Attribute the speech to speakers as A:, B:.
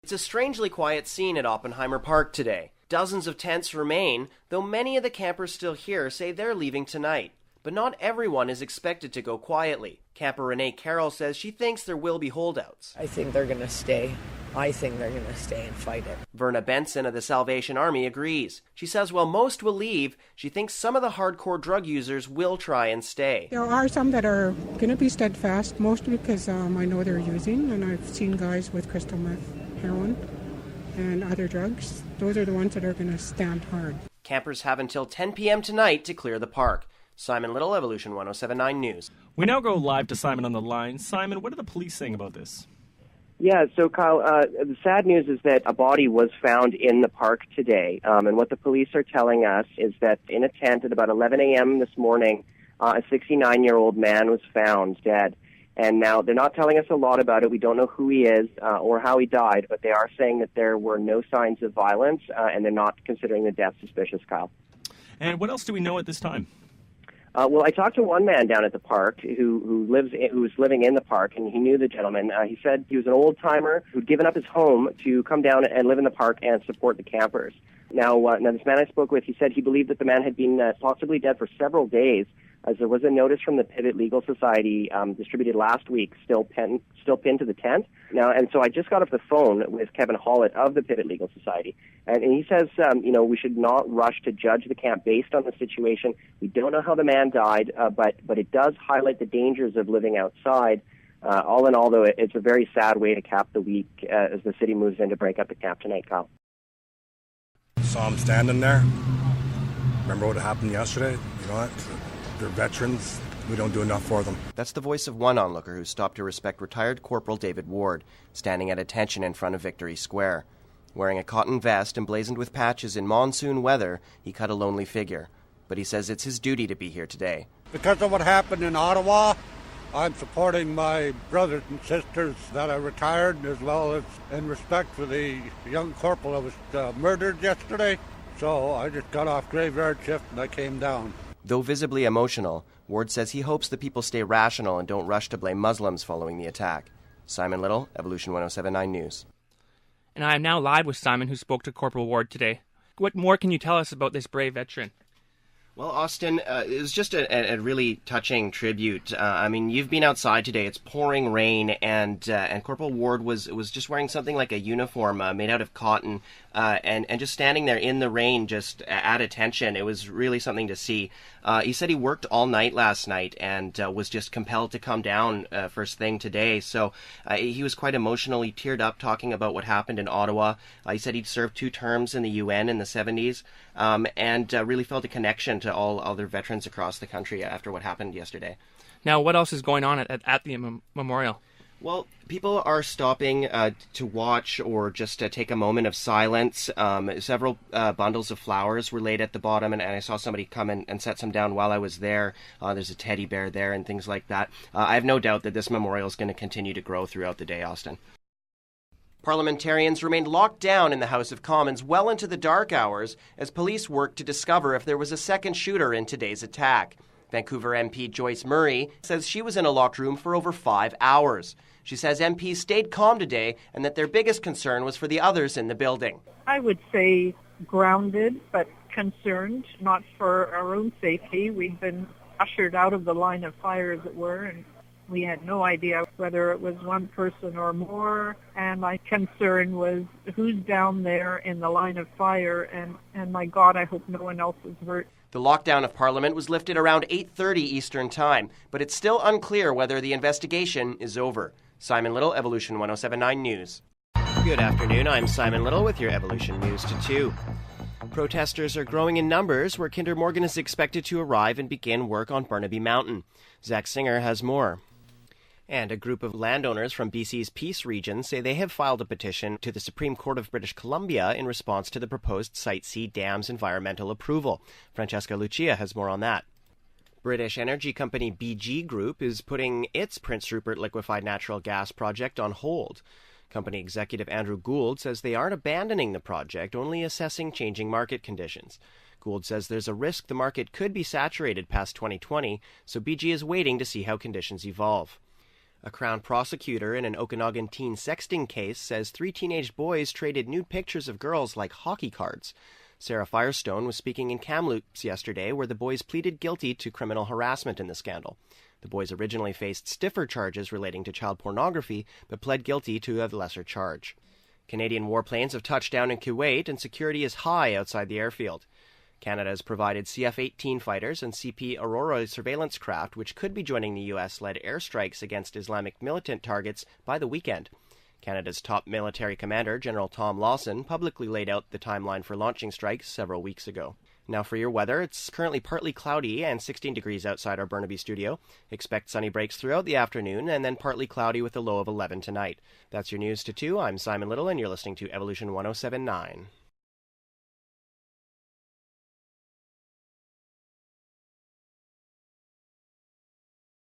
A: It's a strangely quiet scene at Oppenheimer Park today. Dozens of tents remain, though many of the campers still here say they're leaving tonight. But not everyone is expected to go quietly. Camper Renee Carroll says she thinks there will be holdouts.
B: I think they're going to stay. I think they're going to stay and fight it.
A: Verna Benson of the Salvation Army agrees. She says while most will leave, she thinks some of the hardcore drug users will try and stay.
C: There are some that are going to be steadfast, mostly because I know they're using, and I've seen guys with crystal meth, heroin, and other drugs. Those are the ones that are going to stand hard.
A: Campers have until 10 p.m. tonight to clear the park. Simon Little, Evolution 1079 News.
D: We now go live to Simon on the line. Simon, what are the police saying about this?
E: Yeah, so Kyle, the sad news is that a body was found in the park today. And what the police are telling us is that in a tent at about 11 a.m. this morning, a 69-year-old man was found dead. And now they're not telling us a lot about it. We don't know who he is or how he died, but they are saying that there were no signs of violence, and they're not considering the death suspicious, Kyle.
D: And what else do we know at this time?
E: Well, I talked to one man down at the park who was living in the park, and he knew the gentleman. He said he was an old-timer who'd given up his home to come down and live in the park and support the campers. Now this man I spoke with, he said he believed that the man had been possibly dead for several days, as there was a notice from the Pivot Legal Society distributed last week, still pinned to the tent. Now, and so I just got off the phone with Kevin Hollett of the Pivot Legal Society, and he says, we should not rush to judge the camp based on the situation. We don't know how the man died, but it does highlight the dangers of living outside. All in all, though, it's a very sad way to cap the week as the city moves in to break up the camp tonight, Kyle.
F: Saw him standing there. Remember what happened yesterday? You know what? They're veterans. We don't do enough for them.
A: That's the voice of one onlooker who stopped to respect retired Corporal David Ward, standing at attention in front of Victory Square. Wearing a cotton vest emblazoned with patches in monsoon weather, he cut a lonely figure. But he says it's his duty to be here today.
G: Because of what happened in Ottawa, I'm supporting my brothers and sisters that are retired, as well as in respect for the young corporal that was murdered yesterday. So I just got off graveyard shift and I came down.
A: Though visibly emotional, Ward says he hopes the people stay rational and don't rush to blame Muslims following the attack. Simon Little, Evolution 1079 News.
H: And I am now live with Simon, who spoke to Corporal Ward today. What more can you tell us about this brave veteran?
A: Well, Austin, it was just a really touching tribute. You've been outside today. It's pouring rain, and Corporal Ward was just wearing something like a uniform made out of cotton, and just standing there in the rain, just at attention. It was really something to see. He said he worked all night last night and was just compelled to come down first thing today. So he was quite emotional. He teared up talking about what happened in Ottawa. He said he'd served 2 terms in the UN in the 70s, and really felt a connection to all other veterans across the country after what happened yesterday.
H: Now, what else is going on at the memorial?
A: Well, people are stopping to watch or just to take a moment of silence. Several bundles of flowers were laid at the bottom, and I saw somebody come and set some down while I was there. There's a teddy bear there and things like that. I have no doubt that this memorial is going to continue to grow throughout the day, Austin. Parliamentarians remained locked down in the House of Commons well into the dark hours as police worked to discover if there was a second shooter in today's attack. Vancouver MP Joyce Murray says she was in a locked room for over 5 hours. She says MPs stayed calm today and that their biggest concern was for the others in the building.
I: I would say grounded, but concerned, not for our own safety. We'd been ushered out of the line of fire, as it were, and we had no idea whether it was one person or more. And my concern was who's down there in the line of fire, and my God, I hope no one else is hurt.
A: The lockdown of Parliament was lifted around 8:30 Eastern Time, but it's still unclear whether the investigation is over. Simon Little, Evolution 1079 News. Good afternoon, I'm Simon Little with your Evolution News to 2. Protesters are growing in numbers where Kinder Morgan is expected to arrive and begin work on Burnaby Mountain. Zach Singer has more. And a group of landowners from BC's Peace region say they have filed a petition to the Supreme Court of British Columbia in response to the proposed Site C Dam's environmental approval. Francesca Lucia has more on that. British energy company BG Group is putting its Prince Rupert liquefied natural gas project on hold. Company executive Andrew Gould says they aren't abandoning the project, only assessing changing market conditions. Gould says there's a risk the market could be saturated past 2020, so BG is waiting to see how conditions evolve. A Crown prosecutor in an Okanagan teen sexting case says 3 teenage boys traded nude pictures of girls like hockey cards. Sarah Firestone was speaking in Kamloops yesterday, where the boys pleaded guilty to criminal harassment in the scandal. The boys originally faced stiffer charges relating to child pornography, but pled guilty to a lesser charge. Canadian warplanes have touched down in Kuwait, and security is high outside the airfield. Canada has provided CF-18 fighters and CP Aurora surveillance craft, which could be joining the U.S.-led airstrikes against Islamic militant targets by the weekend. Canada's top military commander, General Tom Lawson, publicly laid out the timeline for launching strikes several weeks ago. Now for your weather, it's currently partly cloudy and 16 degrees outside our Burnaby studio. Expect sunny breaks throughout the afternoon and then partly cloudy with a low of 11 tonight. That's your news to 2. I'm Simon Little and you're listening to Evolution 107.9.